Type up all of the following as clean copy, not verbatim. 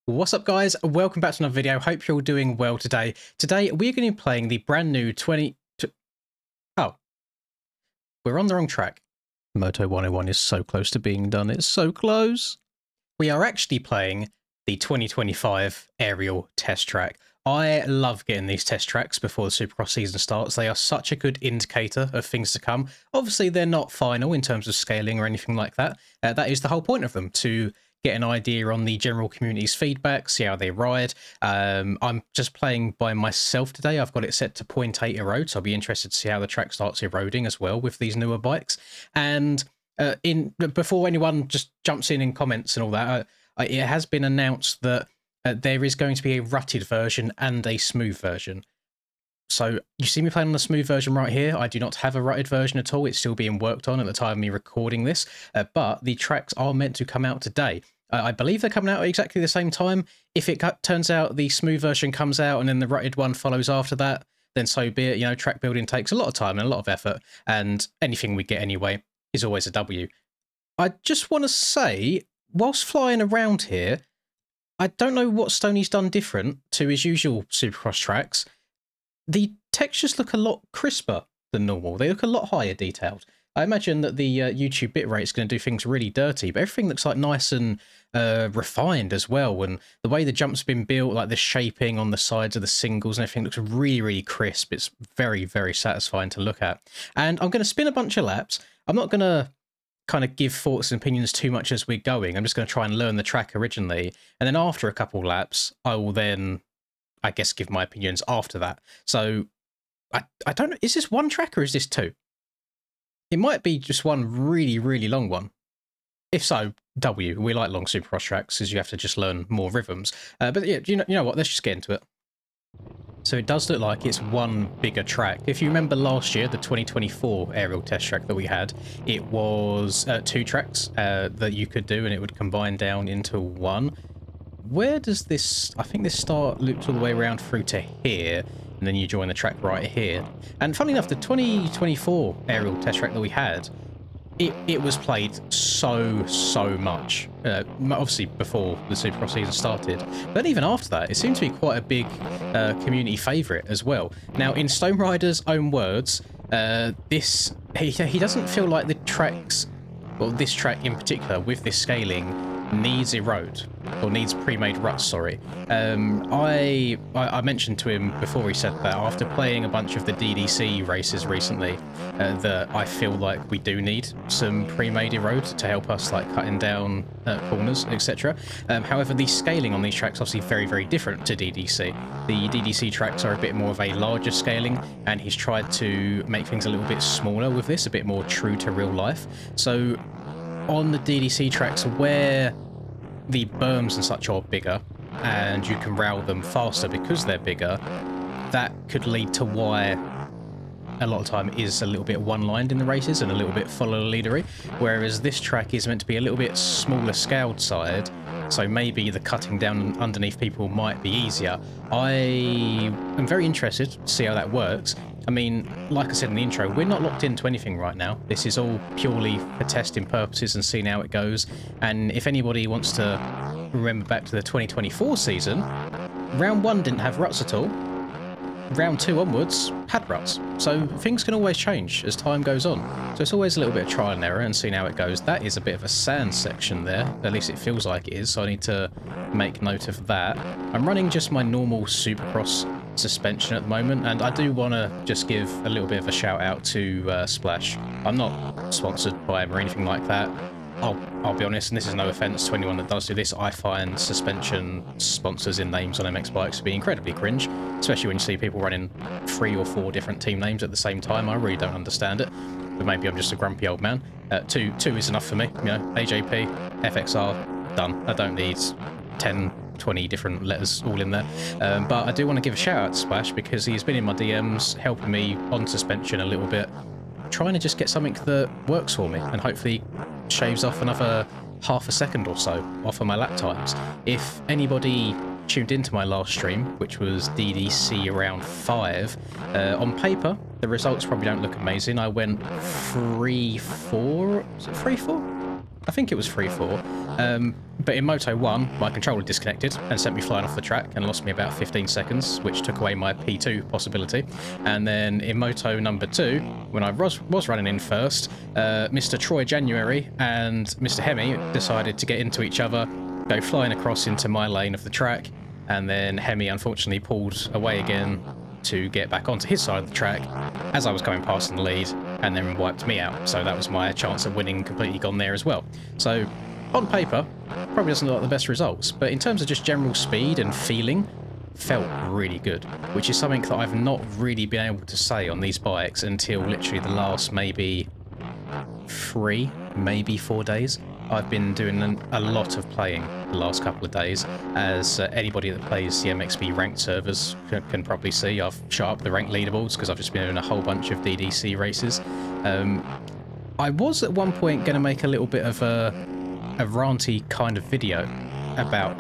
What's up, guys? Welcome back to another video. Hope you're all doing well today. Today we're going to be playing the brand new Oh, we're on the wrong track. Moto 101 is so close to being done. It's so close. We are actually playing the 2025 aerial test track. I love getting these test tracks before the Supercross season starts. They are such a good indicator of things to come. Obviously, they're not final in terms of scaling or anything like that. That is the whole point of them, to get an idea on the general community's feedback, see how they ride. I'm just playing by myself today. I've got it set to 0.8 erode, so I'll be interested to see how the track starts eroding as well with these newer bikes. And before anyone just jumps in comments and all that, it has been announced that there is going to be a rutted version and a smooth version. So you see me playing on the smooth version right here. I do not have a rutted version at all. It's still being worked on at the time of me recording this, but the tracks are meant to come out today. I believe they're coming out at exactly the same time. If it turns out the smooth version comes out and then the rutted one follows after that, then so be it. You know, track building takes a lot of time and a lot of effort, and anything we get anyway is always a W. I just want to say, whilst flying around here, I don't know what Stoney's done different to his usual Supercross tracks. The textures look a lot crisper than normal. They look a lot higher detailed. I imagine that the YouTube bitrate is going to do things really dirty, but everything looks like nice and refined as well. And the way the jump's been built, like the shaping on the sides of the singles and everything, looks really, really crisp. It's very, very satisfying to look at. And I'm going to spin a bunch of laps. I'm not going to kind of give thoughts and opinions too much as we're going. I'm just going to try and learn the track originally. And then after a couple laps, I will then, I guess, give my opinions after that. So I don't know, is this one track or is this two? It might be just one really, really long one. If so, W. We like long Supercross tracks because you have to just learn more rhythms. But yeah, you know what? Let's just get into it. So it does look like it's one bigger track. If you remember last year, the 2024 aerial test track that we had, it was two tracks that you could do and it would combine down into one. Where does this... I think this start loops all the way around through to here, and then you join the track right here. And funnily enough, the 2024 aerial test track that we had, it was played so much. Obviously before the Supercross season started, but even after that, it seemed to be quite a big community favourite as well. Now, in Stone Rider's own words, he doesn't feel like the tracks, well, this track in particular, with this scaling, needs erode, or needs pre-made ruts, sorry. I mentioned to him before he said that, after playing a bunch of the DDC races recently, that I feel like we do need some pre-made erode to help us, like, cutting down corners, etc. However, the scaling on these tracks obviously very, very different to DDC. The DDC tracks are a bit more of a larger scaling, and he's tried to make things a little bit smaller with this, a bit more true to real life. So on the DDC tracks, where the berms and such are bigger and you can rail them faster because they're bigger, that could lead to why a lot of time is a little bit one-lined in the races and a little bit follow-leadery, whereas this track is meant to be a little bit smaller scaled side, so maybe the cutting down underneath people might be easier. I am very interested to see how that works. I mean, like I said in the intro, we're not locked into anything right now. This is all purely for testing purposes and seeing how it goes. And if anybody wants to remember back to the 2024 season, round one didn't have ruts at all. Round two onwards had ruts. So things can always change as time goes on. So it's always a little bit of trial and error and seeing how it goes. That is a bit of a sand section there. At least it feels like it is, so I need to make note of that. I'm running just my normal Supercross suspension at the moment, and I do want to just give a little bit of a shout out to Splash. I'm not sponsored by him or anything like that. I'll be honest, and this is no offence to anyone that does do this, I find suspension sponsors in names on MX bikes to be incredibly cringe, especially when you see people running 3 or 4 different team names at the same time. I really don't understand it, but maybe I'm just a grumpy old man. Two is enough for me, you know, AJP, FXR, done. I don't need 10, 20 different letters all in there. But I do want to give a shout out to Splash because he's been in my DMs helping me on suspension a little bit, trying to just get something that works for me and hopefully shaves off another half a second or so off of my lap times. If anybody tuned into my last stream, which was DDC around 5, on paper the results probably don't look amazing. I went 3-4, was it 3-4? I think it was 3-4. But in Moto 1, my controller disconnected and sent me flying off the track and lost me about 15 seconds, which took away my P2 possibility. And then in Moto number 2, when I was running in first, Mr. Troy January and Mr. Hemi decided to get into each other, go flying across into my lane of the track, and then Hemi unfortunately pulled away again to get back onto his side of the track as I was going past in the lead, and then wiped me out. So that was my chance of winning completely gone there as well. So on paper, probably doesn't look like the best results, but in terms of just general speed and feeling, felt really good, which is something that I've not really been able to say on these bikes until literally the last maybe 3, maybe 4 days. I've been doing a lot of playing the last couple of days, as anybody that plays the MXB ranked servers can probably see. I've shot up the ranked leaderboards because I've just been doing a whole bunch of DDC races. I was at one point going to make a little bit of a ranty kind of video about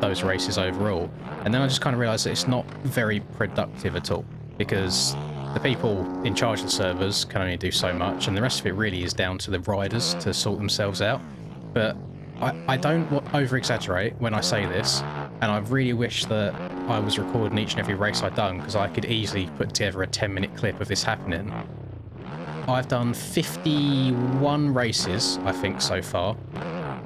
those races overall, and then I just kind of realised that it's not very productive at all, because the people in charge of the servers can only do so much, and the rest of it really is down to the riders to sort themselves out. But I don't over-exaggerate when I say this, and I really wish that I was recording each and every race I'd done, because I could easily put together a 10-minute clip of this happening. I've done 51 races, I think, so far.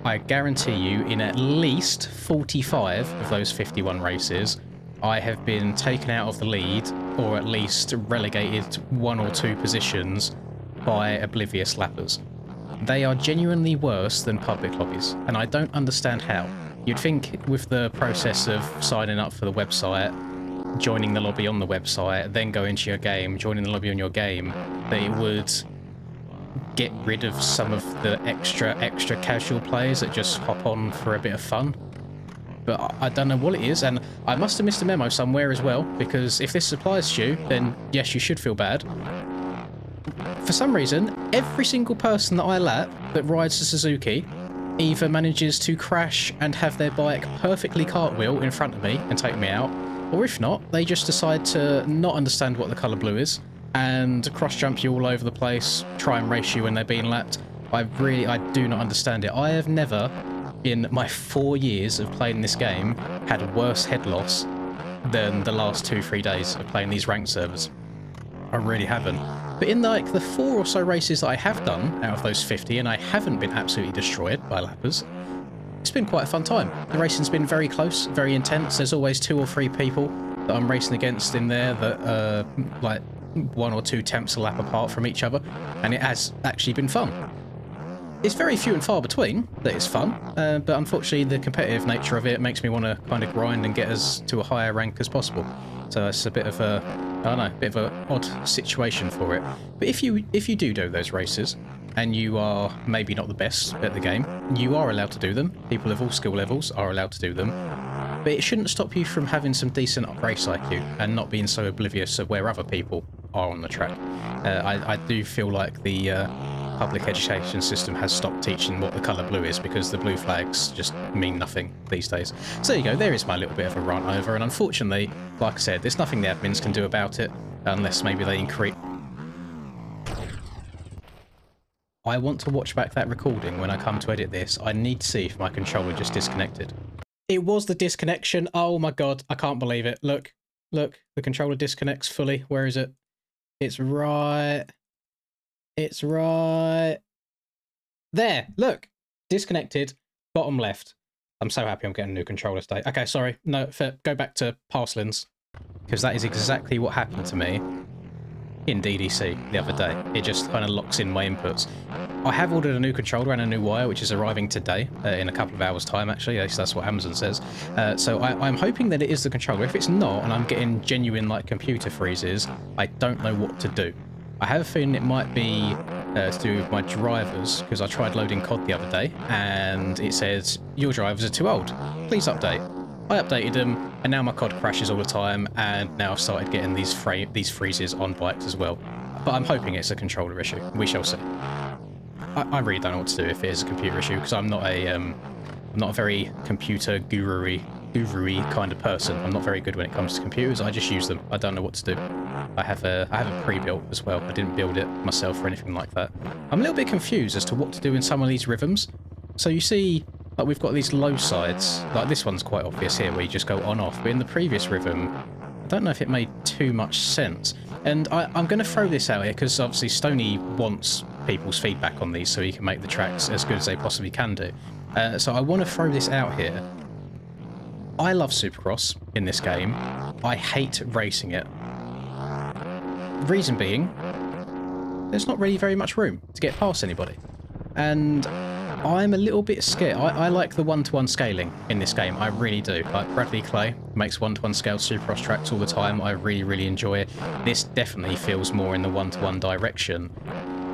I guarantee you, in at least 45 of those 51 races, I have been taken out of the lead, or at least relegated 1 or 2 positions by oblivious lappers. They are genuinely worse than public lobbies, and I don't understand how. You'd think with the process of signing up for the website, joining the lobby on the website, then go into your game, joining the lobby on your game, that it would get rid of some of the extra casual players that just hop on for a bit of fun. But I don't know what it is, and I must have missed a memo somewhere as well, because if this applies to you, then yes, you should feel bad. For some reason, every single person that I lap that rides a Suzuki either manages to crash and have their bike perfectly cartwheel in front of me and take me out, or if not, they just decide to not understand what the colour blue is and cross-jump you all over the place, try and race you when they're being lapped. I do not understand it. I have never, in my 4 years of playing this game, had a worse head loss than the last 2-3 days of playing these ranked servers. I really haven't. But in like the 4 or so races that I have done out of those 50, and I haven't been absolutely destroyed by lappers, it's been quite a fun time. The racing's been very close, very intense. There's always 2 or 3 people that I'm racing against in there that are like 1 or 2 tenths a lap apart from each other, and it has actually been fun. It's very few and far between that it's fun, but unfortunately the competitive nature of it makes me want to kind of grind and get us to a higher rank as possible. So it's a bit of a, I don't know, bit of an odd situation for it. But if you do those races, and you are maybe not the best at the game, you are allowed to do them. People of all skill levels are allowed to do them. But it shouldn't stop you from having some decent race IQ and not being so oblivious of where other people are on the track. I do feel like the public education system has stopped teaching what the colour blue is, because the blue flags just mean nothing these days. So there you go, there is my little bit of a rant over, and unfortunately, like I said, there's nothing the admins can do about it, unless maybe they increase... I want to watch back that recording when I come to edit this. I need to see if my controller just disconnected. It was the disconnection. Oh my god, I can't believe it. Look, look, the controller disconnects fully. Where is it? It's right... It's right there. Look, disconnected, bottom left. I'm so happy I'm getting a new controller today. Okay, sorry. No, go back to Parslins, because that is exactly what happened to me in DDC the other day. It just kind of locks in my inputs. I have ordered a new controller and a new wire, which is arriving today in a couple of hours' time, actually. At least that's what Amazon says. So I'm hoping that it is the controller. If it's not, and I'm getting genuine like computer freezes, I don't know what to do. I have a feeling it might be to do with my drivers, because I tried loading COD the other day, and it says, your drivers are too old. Please update. I updated them, and now my COD crashes all the time, and now I've started getting these freezes on bikes as well. But I'm hoping it's a controller issue. We shall see. I really don't know what to do if it is a computer issue, because I'm not a very computer guru-y kind of person. I'm not very good when it comes to computers. I just use them. I don't know what to do. I have a pre-built as well. I didn't build it myself or anything like that. I'm a little bit confused as to what to do in some of these rhythms. So you see Like, we've got these low sides. Like, this one's quite obvious here, where you just go on-off. But in the previous rhythm, I don't know if it made too much sense. And I'm going to throw this out here, because obviously Stoney wants people's feedback on these so he can make the tracks as good as they possibly can do. So I want to throw this out here. I love Supercross in this game. I hate racing it. Reason being, there's not really very much room to get past anybody. And I'm a little bit scared. I like the one-to-one scaling in this game. I really do. Like, Bradley Clay makes one-to-one scale Supercross tracks all the time. I really, really enjoy it. This definitely feels more in the one-to-one direction.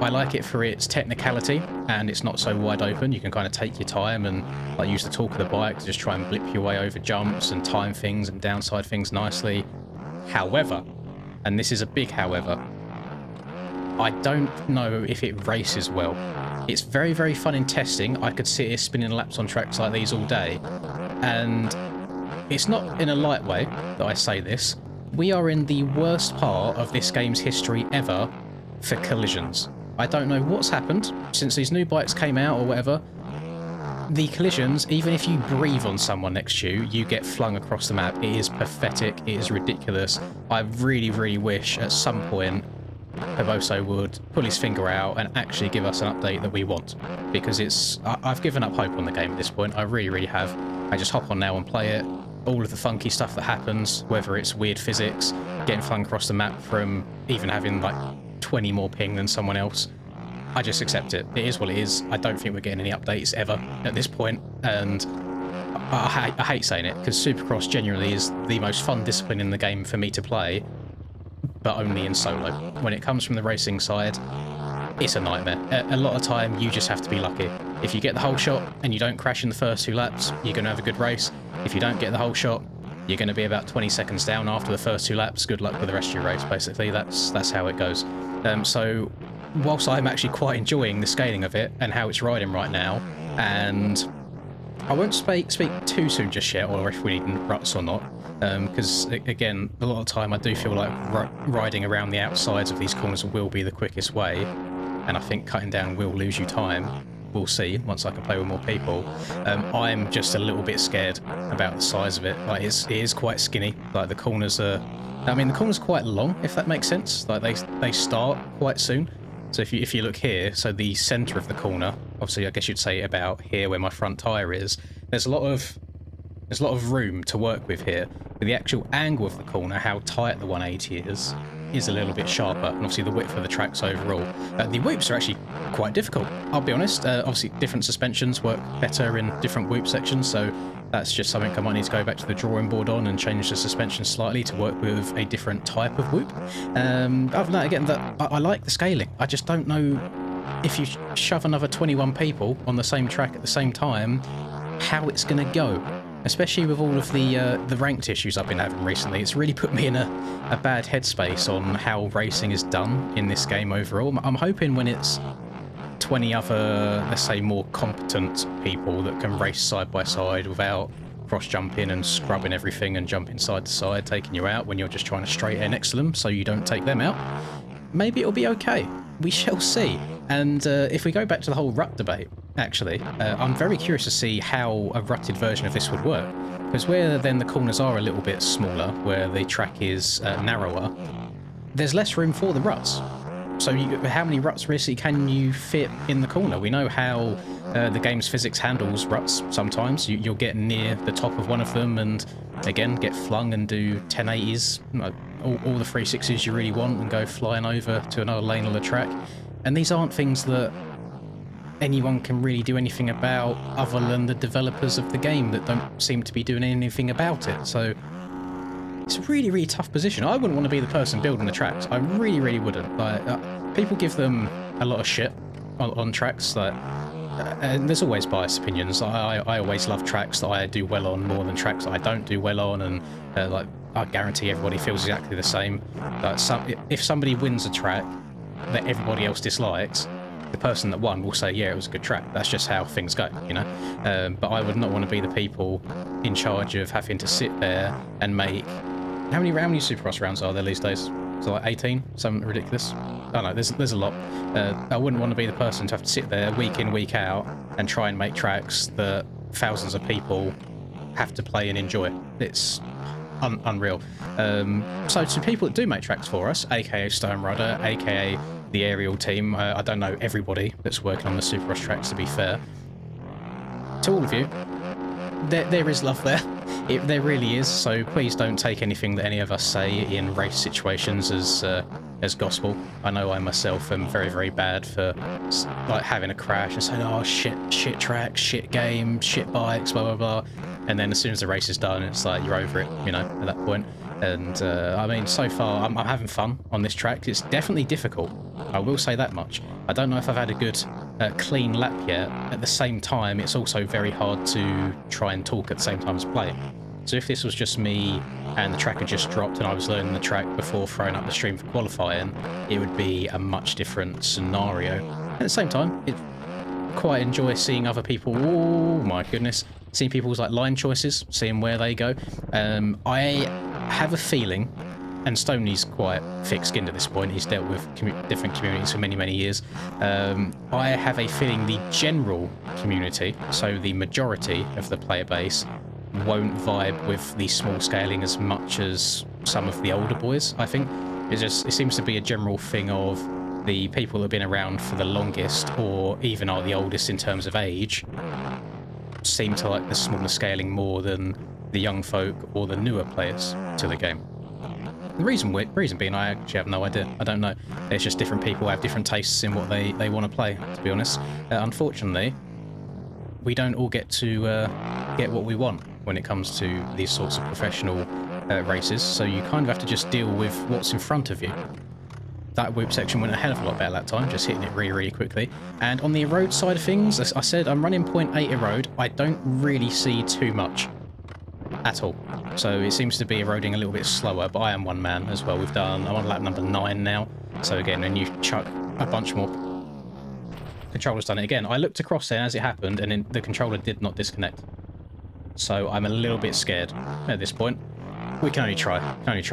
I like it for its technicality, and it's not so wide open. You can kind of take your time and like use the torque of the bike to just try and blip your way over jumps and time things and downside things nicely. However, and this is a big however, I don't know if it races well. It's very, very fun in testing. I could sit here spinning laps on tracks like these all day. And it's not in a light way that I say this. We are in the worst part of this game's history ever for collisions. I don't know what's happened since these new bikes came out or whatever. The collisions, even if you breathe on someone next to you, you get flung across the map. It is pathetic. It is ridiculous. I really, really wish at some point Herboso would pull his finger out and actually give us an update that we want, because I've given up hope on the game at this point. I really, really have. I just hop on now and play it. All of the funky stuff that happens, whether it's weird physics, getting flung across the map from even having like 20 more ping than someone else, I just accept it. It is what it is. I don't think we're getting any updates ever at this point, and I hate saying it, because Supercross genuinely is the most fun discipline in the game for me to play, but only in solo. When it comes from the racing side, it's a nightmare. A lot of time, you just have to be lucky. If you get the whole shot and you don't crash in the first 2 laps, you're going to have a good race. If you don't get the whole shot, you're going to be about 20 seconds down after the first 2 laps. Good luck with the rest of your race, basically. That's how it goes. So, whilst I'm actually quite enjoying the scaling of it and how it's riding right now, and I won't speak too soon just yet, or if we need ruts or not, because again, a lot of the time I do feel like riding around the outsides of these corners will be the quickest way, and I think cutting down will lose you time. We'll see once I can play with more people. I'm just a little bit scared about the size of it. Like, it is quite skinny. Like, the corners are, I mean, the corners are quite long, if that makes sense. Like, they start quite soon. So if you look here, so the centre of the corner, obviously I guess you'd say about here where my front tyre is, there's a lot of room to work with here. But the actual angle of the corner, how tight the 180 is a little bit sharper, and obviously the width of the tracks overall. The whoops are actually quite difficult, I'll be honest. Obviously different suspensions work better in different whoop sections, so that's just something I might need to go back to the drawing board on and change the suspension slightly to work with a different type of whoop. Other than that, again, I like the scaling. I just don't know if you shove another 21 people on the same track at the same time, how it's going to go. Especially with all of the ranked issues I've been having recently. It's really put me in a bad headspace on how racing is done in this game overall. I'm hoping when it's 20 other, let's say, more competent people that can race side by side without cross-jumping and scrubbing everything and jumping side to side, taking you out when you're just trying to straight air next to them so you don't take them out, maybe it'll be okay. We shall see. And if we go back to the whole rut debate, actually, I'm very curious to see how a rutted version of this would work. Because where then the corners are a little bit smaller, where the track is narrower, there's less room for the ruts. So how many ruts realistically can you fit in the corner? We know how the game's physics handles ruts sometimes. You'll get near the top of one of them and, again, get flung and do 1080s, all the 360s you really want, and go flying over to another lane on the track. And these aren't things that anyone can really do anything about other than the developers of the game that don't seem to be doing anything about it. So it's a really, really tough position. I wouldn't want to be the person building the tracks. I really, really wouldn't. Like, people give them a lot of shit on tracks. Like, and there's always biased opinions. I always love tracks that I do well on more than tracks that I don't do well on. And like, I guarantee everybody feels exactly the same. Like, if somebody wins a track that everybody else dislikes, the person that won will say, yeah, it was a good track. That's just how things go, you know? But I would not want to be the people in charge of having to sit there and make... How many Supercross rounds are there these days? So like 18? Something ridiculous? I don't know, there's a lot. I wouldn't want to be the person to have to sit there week in, week out and try and make tracks that thousands of people have to play and enjoy. It's unreal. So to people that do make tracks for us, aka Stone Rudder, aka the aerial team, I don't know everybody that's working on the Supercross tracks, to be fair. To all of you, there is love there. There really is, so please don't take anything that any of us say in race situations as gospel. I know I myself am very, very bad for like having a crash and saying, oh shit track, shit game, shit bikes, blah blah blah, and then as soon as the race is done, it's like you're over it, you know, at that point. And I mean, so far I'm having fun on this track. It's definitely difficult, I will say that much. I don't know if I've had a good clean lap yet. At the same time, it's also very hard to try and talk at the same time as playing. So if this was just me and the track had just dropped and I was learning the track before throwing up the stream for qualifying, it would be a much different scenario. At the same time, it quite enjoy seeing other people, oh my goodness, seeing people's like line choices, seeing where they go. I have a feeling, and Stoney's quite thick-skinned at this point, he's dealt with different communities for many, many years. I have a feeling the general community, so the majority of the player base, won't vibe with the small scaling as much as some of the older boys, I think. It seems to be a general thing of the people that have been around for the longest, or even are the oldest in terms of age, seem to like the smaller scaling more than the young folk or the newer players to the game. The reason being, I actually have no idea. I don't know. It's just different people have different tastes in what they want to play, to be honest. Unfortunately, we don't all get to get what we want when it comes to these sorts of professional races, so you kind of have to just deal with what's in front of you. That whip section went a hell of a lot better that time, just hitting it really, really quickly. And on the erode side of things, as I said, I'm running 0.8 erode. I don't really see too much at all. So it seems to be eroding a little bit slower, but I am one man as well. I'm on lap number 9 now. So again, when you chuck a bunch more, controller's done it again. I looked across there as it happened, and then the controller did not disconnect. So I'm a little bit scared at this point. We can only try.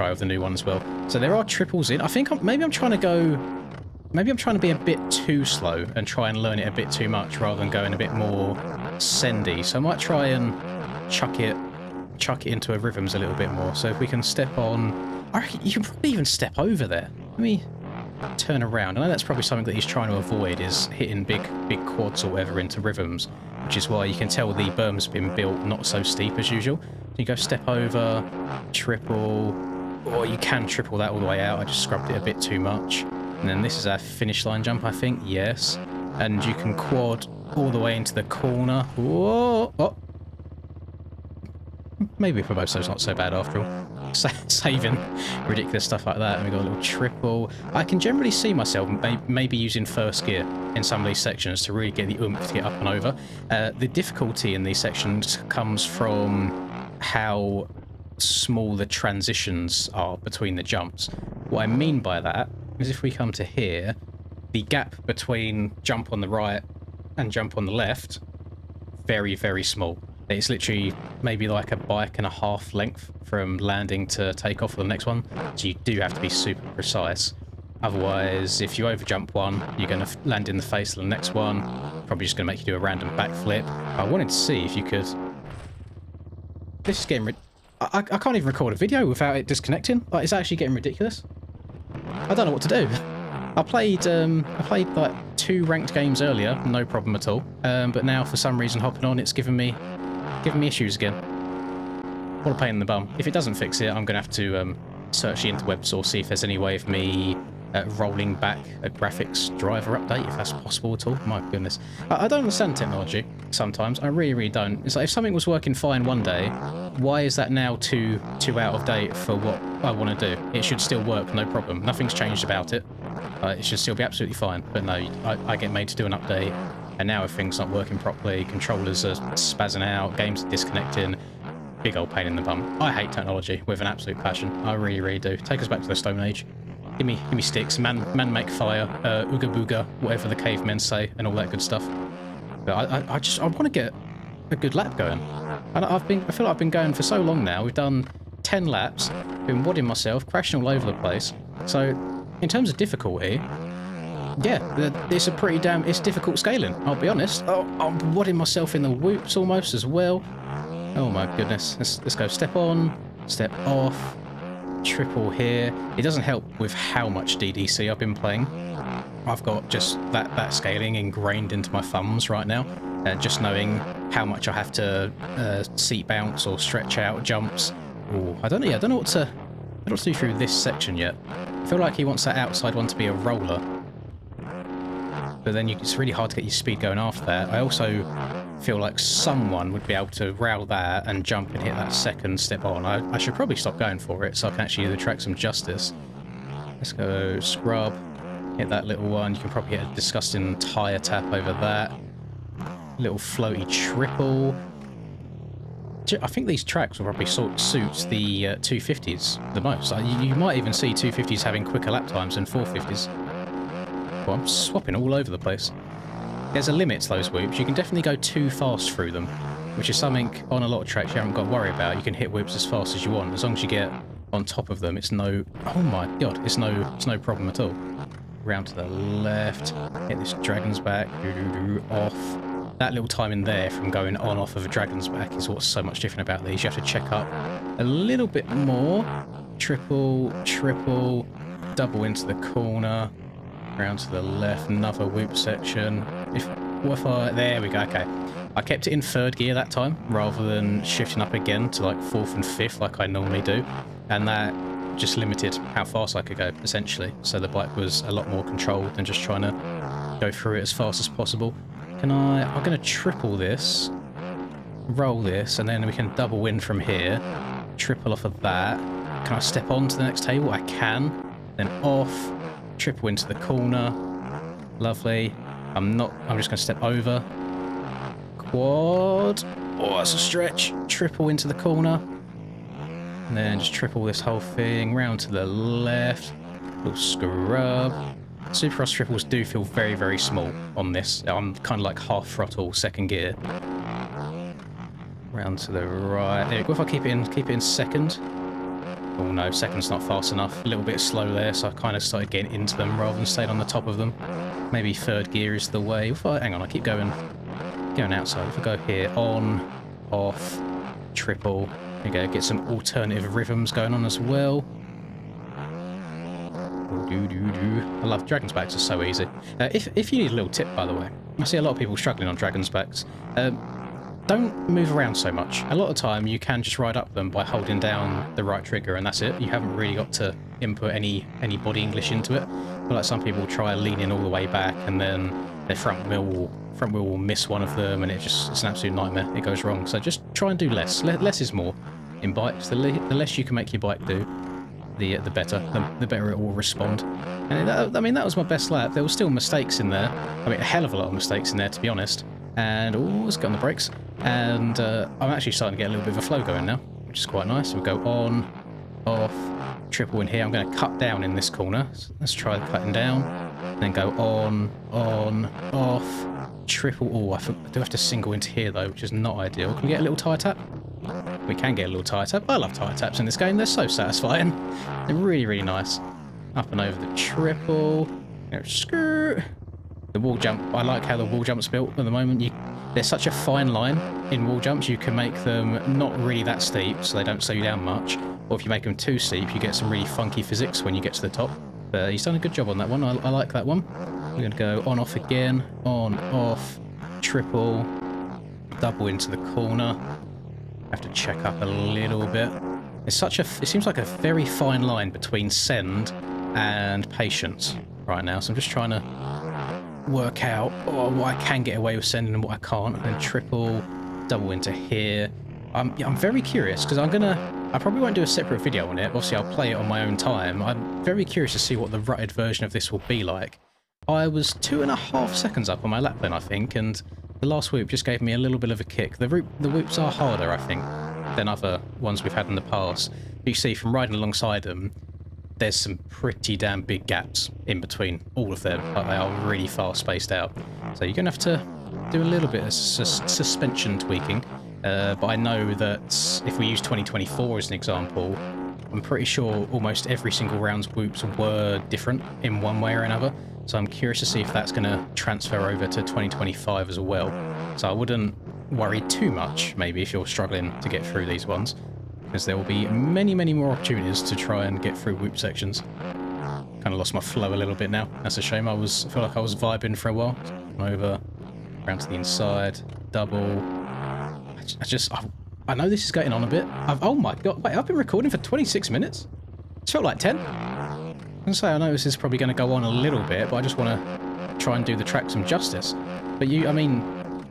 With the new one as well. So there are triples in. I think maybe I'm trying to be a bit too slow and try and learn it a bit too much rather than going a bit more sendy. So I might try and chuck it into a rhythms a little bit more. So if we can step on, I reckon you can probably even step over there. Let me turn around. I know that's probably something that he's trying to avoid, is hitting big quads or whatever into rhythms, which is why you can tell the berm's been built not so steep as usual. So you go step over, triple, or you can triple that all the way out. I just scrubbed it a bit too much. And then this is our finish line jump, I think. Yes. And you can quad all the way into the corner. Whoa! Oh. Maybe for most of those not so bad after all. Saving ridiculous stuff like that. And we got a little triple. I can generally see myself maybe using first gear in some of these sections to really get the oomph to get up and over. The difficulty in these sections comes from how small the transitions are between the jumps. What I mean by that is if we come to here, the gap between jump on the right and jump on the left, very, very small. It's literally maybe like a bike and a half length from landing to take off for the next one. So you do have to be super precise. Otherwise, if you overjump one, you're going to land in the face of the next one. Probably just going to make you do a random backflip. I wanted to see if you could... This is getting... I can't even record a video without it disconnecting. Like, it's actually getting ridiculous. I don't know what to do. I played like 2 ranked games earlier, no problem at all. But now for some reason hopping on, it's giving me issues again. What a pain in the bum. If it doesn't fix it, I'm gonna have to search the interwebs or see if there's any way of me rolling back a graphics driver update, if that's possible at all. My goodness. I don't understand technology sometimes. I really, really don't. It's like if something was working fine one day, why is that now too out of date for what I want to do? It should still work, no problem. Nothing's changed about it. It should still be absolutely fine. But no, I get made to do an update, and now everything's not working properly. Controllers are spazzing out, games are disconnecting. Big old pain in the bum. I hate technology with an absolute passion. I really, really do. Take us back to the Stone Age. Give me sticks. Man make fire. Ooga booga, whatever the cavemen say, and all that good stuff. But I want to get a good lap going. And I feel like I've been going for so long now. We've done 10 laps. Been wadding myself, crashing all over the place. So in terms of difficulty, yeah, it's a pretty damn, it's difficult scaling, I'll be honest. Oh, I'm wadding myself in the whoops almost as well. Oh my goodness. Let's go step on, step off, triple here. It doesn't help with how much DDC I've been playing. I've got just that scaling ingrained into my thumbs right now. Just knowing how much I have to seat bounce or stretch out jumps. Ooh, I don't know what to do through this section yet. I feel like he wants that outside one to be a roller. But then it's really hard to get your speed going after that. I also feel like someone would be able to rail that and jump and hit that second step on. I should probably stop going for it so I can actually do the track some justice. Let's go scrub, hit that little one. You can probably hit a disgusting tyre tap over that. Little floaty triple. I think these tracks will probably suit the 250s the most. You might even see 250s having quicker lap times than 450s. Well, I'm swapping all over the place. There's a limit to those whoops. You can definitely go too fast through them, which is something on a lot of tracks you haven't got to worry about. You can hit whoops as fast as you want. As long as you get on top of them, it's no... Oh my god, it's no problem at all. Round to the left. Hit this dragon's back. Off. That little time in there from going on off of a dragon's back is what's so much different about these. You have to check up a little bit more. Triple, triple, double into the corner. Round to the left, another whoop section. There we go, okay. I kept it in third gear that time, rather than shifting up again to like fourth and fifth like I normally do. And that just limited how fast I could go, essentially. So the bike was a lot more controlled than just trying to go through it as fast as possible. I'm going to triple this, roll this, and then we can double in from here. Triple off of that. Can I step on to the next table? I can. Then off. Triple into the corner. Lovely. I'm just going to step over. Quad. Oh, that's a stretch. Triple into the corner. And then just triple this whole thing. Round to the left. Little scrub. Supercross triples do feel very, very small on this. I'm kind of like half throttle, second gear. Round to the right. There we go. If I keep it in second. Oh no, second's not fast enough. A little bit slow there, so I kind of started getting into them rather than staying on the top of them. Maybe third gear is the way. Hang on, I keep going outside. If I go here, on, off, triple. There we go, get some alternative rhythms going on as well. I love Dragon's Backs, are so easy. If you need a little tip, by the way, I see a lot of people struggling on Dragon's Backs. Don't move around so much. A lot of time you can just ride up them by holding down the right trigger and that's it. You haven't really got to input any body English into it. But like some people try leaning all the way back and then their front wheel will miss one of them and it's an absolute nightmare. It goes wrong. So just try and do less. Less is more in bikes. The less you can make your bike do, the better. The better it will respond. And that was my best lap. There were still mistakes in there. I mean, a hell of a lot of mistakes in there, to be honest. And let's get on the brakes. And I'm actually starting to get a little bit of a flow going now, which is quite nice. We'll go on, off, triple in here. I'm going to cut down in this corner. So let's try cutting down. Then go on, off, triple. Oh, I do have to single into here though, which is not ideal. Can we get a little tyre tap? We can get a little tyre tap. I love tyre taps in this game. They're so satisfying. They're really, really nice. Up and over the triple. Skirt. The wall jump, I like how the wall jump's built at the moment. There's such a fine line in wall jumps, you can make them not really that steep, so they don't slow you down much. Or if you make them too steep, you get some really funky physics when you get to the top. But he's done a good job on that one, I like that one. We're going to go on, off again, on, off, triple, double into the corner. Have to check up a little bit. It seems like a very fine line between send and patience right now, so I'm just trying to work out what I can get away with sending and what I can't, and triple, double into here. I'm very curious because I probably won't do a separate video on it. Obviously, I'll play it on my own time. I'm very curious to see what the rutted version of this will be like. I was 2.5 seconds up on my lap then, I think, and the last whoop just gave me a little bit of a kick. The whoops are harder, I think, than other ones we've had in the past. You see from riding alongside them, there's some pretty damn big gaps in between all of them. Like, they are really far spaced out. So you're going to have to do a little bit of suspension tweaking. But I know that if we use 2024 as an example, I'm pretty sure almost every single round's whoops were different in one way or another. So I'm curious to see if that's going to transfer over to 2025 as well. So I wouldn't worry too much, maybe, if you're struggling to get through these ones, because there will be many, many more opportunities to try and get through whoop sections. Kind of lost my flow a little bit now. That's a shame. I feel like I was vibing for a while. Over, around to the inside, double. I know this is getting on a bit. Oh my god! Wait, I've been recording for 26 minutes. It's felt like 10. I was gonna say, I know this is probably going to go on a little bit, but I just want to try and do the track some justice. But I mean,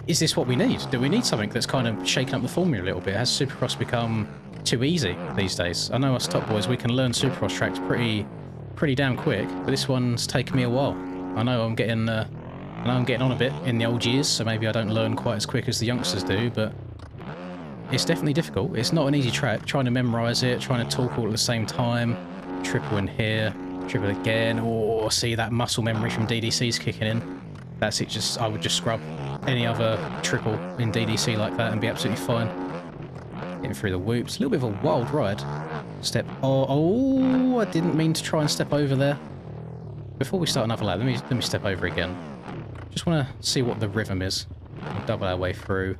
is this what we need? Do we need something that's kind of shaking up the formula a little bit? Has Supercross become too easy these days? I know us top boys, we can learn Supercross tracks pretty damn quick, but this one's taken me a while. I know I'm getting on a bit in the old years, so maybe I don't learn quite as quick as the youngsters do, but it's definitely difficult. It's not an easy track. Trying to memorise it, trying to talk all at the same time. Triple in here, triple again. Oh, see, that muscle memory from DDC's kicking in. That's it. I would just scrub any other triple in DDC like that and be absolutely fine. Getting through the whoops. A little bit of a wild ride. Step. Oh, I didn't mean to try and step over there. Before we start another lap, let me step over again. Just want to see what the rhythm is. We'll double our way through.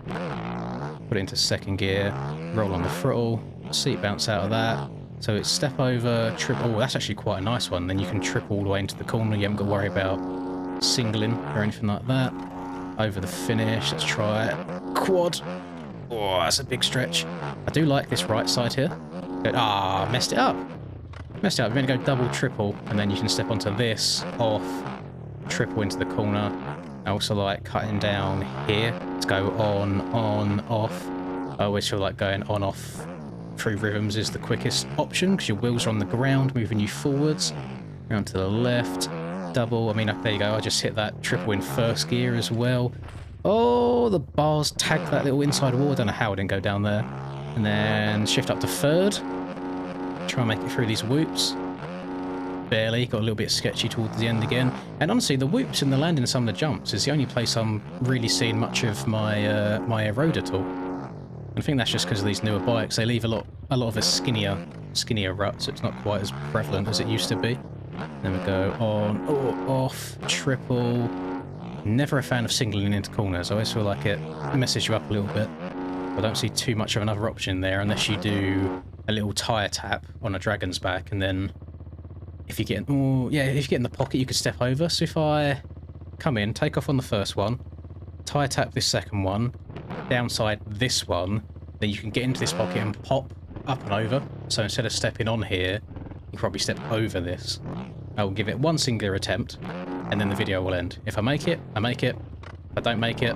Put it into second gear. Roll on the throttle. Seat bounce out of that. So it's step over, triple. Oh, that's actually quite a nice one. Then you can triple all the way into the corner. You haven't got to worry about singling or anything like that. Over the finish. Let's try it. Quad. Oh, that's a big stretch. I do like this right side here. Ah, messed it up. Messed it up. We're going to go double, triple, and then you can step onto this, off, triple into the corner. I also like cutting down here to go on, off. I always feel like going on, off through rhythms is the quickest option because your wheels are on the ground, moving you forwards. Round to the left, double. I mean, there you go. I just hit that triple in first gear as well. Oh, the bars tagged that little inside wall. I don't know how it didn't go down there. And then shift up to third. Try and make it through these whoops. Barely. Got a little bit sketchy towards the end again. And honestly, the whoops and the landing of some of the jumps is the only place I'm really seeing much of my my road at all. And I think that's just because of these newer bikes. They leave a lot of a skinnier rut, so it's not quite as prevalent as it used to be. Then we go on, off, triple. Never a fan of singling into corners. I always feel like it messes you up a little bit. I don't see too much of another option there unless you do a little tyre tap on a dragon's back, and then if you get if you get in the pocket, you could step over. So if I come in, take off on the first one, tyre tap this second one, downside this one, then you can get into this pocket and pop up and over. So instead of stepping on here, you probably step over this. I will give it one singular attempt, and then the video will end. If I make it, I make it. If I don't make it,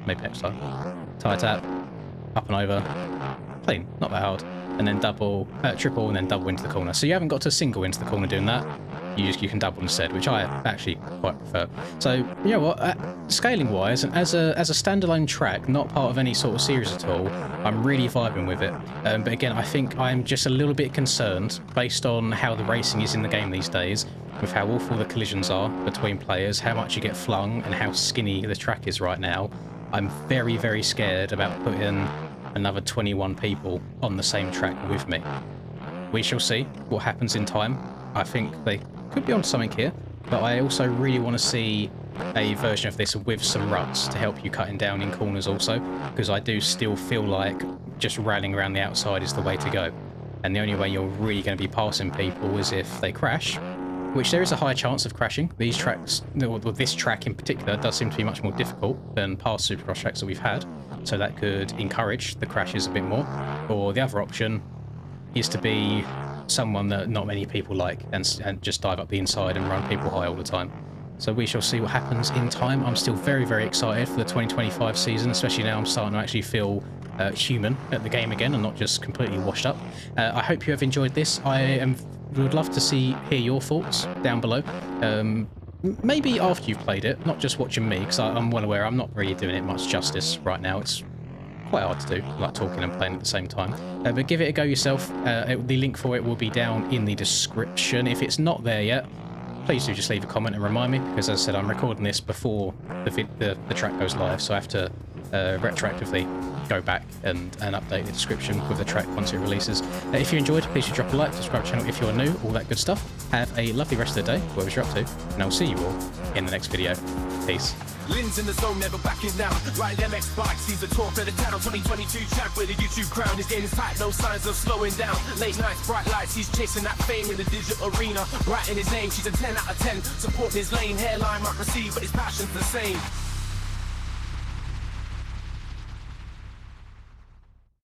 maybe next time. Tyre tap, up and over, clean, not that hard. And then double, triple, and then double into the corner. So you haven't got to single into the corner doing that. You can double instead, which I actually quite prefer. So you know what, scaling wise, and as a standalone track, not part of any sort of series at all, I'm really vibing with it. But again, I think I'm just a little bit concerned based on how the racing is in the game these days, with how awful the collisions are between players, how much you get flung, and how skinny the track is right now. I'm very, very scared about putting another 21 people on the same track with me. We shall see what happens in time. I think they could be on something here, but I also really want to see a version of this with some ruts to help you cutting down in corners also, because I do still feel like just rallying around the outside is the way to go. And the only way you're really going to be passing people is if they crash, which there is a high chance of crashing. These tracks, or this track in particular, does seem to be much more difficult than past Supercross tracks that we've had, so that could encourage the crashes a bit more. Or the other option is to be someone that not many people like and just dive up the inside and run people high all the time. So we shall see what happens in time. I'm still very, very excited for the 2025 season, especially now I'm starting to actually feel human at the game again and not just completely washed up. I hope you have enjoyed this. Would love to hear your thoughts down below. Maybe after you've played it, not just watching me, because I'm well aware I'm not really doing it much justice right now. It's quite hard to do, like talking and playing at the same time. But give it a go yourself. The link for it will be down in the description. If it's not there yet, please do just leave a comment and remind me, because as I said, I'm recording this before the track goes live, so I have to retroactively go back and update the description with the track once it releases. If you enjoyed, please do drop a like, subscribe to the channel if you're new, all that good stuff. Have a lovely rest of the day, whatever you're up to, and I'll see you all in the next video. Peace. Lynn's in the zone, never backing down. Riding MX bikes, he's the talk of the town. 2022 champ with a YouTube crown. His game is tight, no signs of slowing down. Late nights, bright lights, he's chasing that fame in the digital arena. Writing his name, she's a 10 out of 10. Supporting his lane, hairline might receive, but his passion's the same.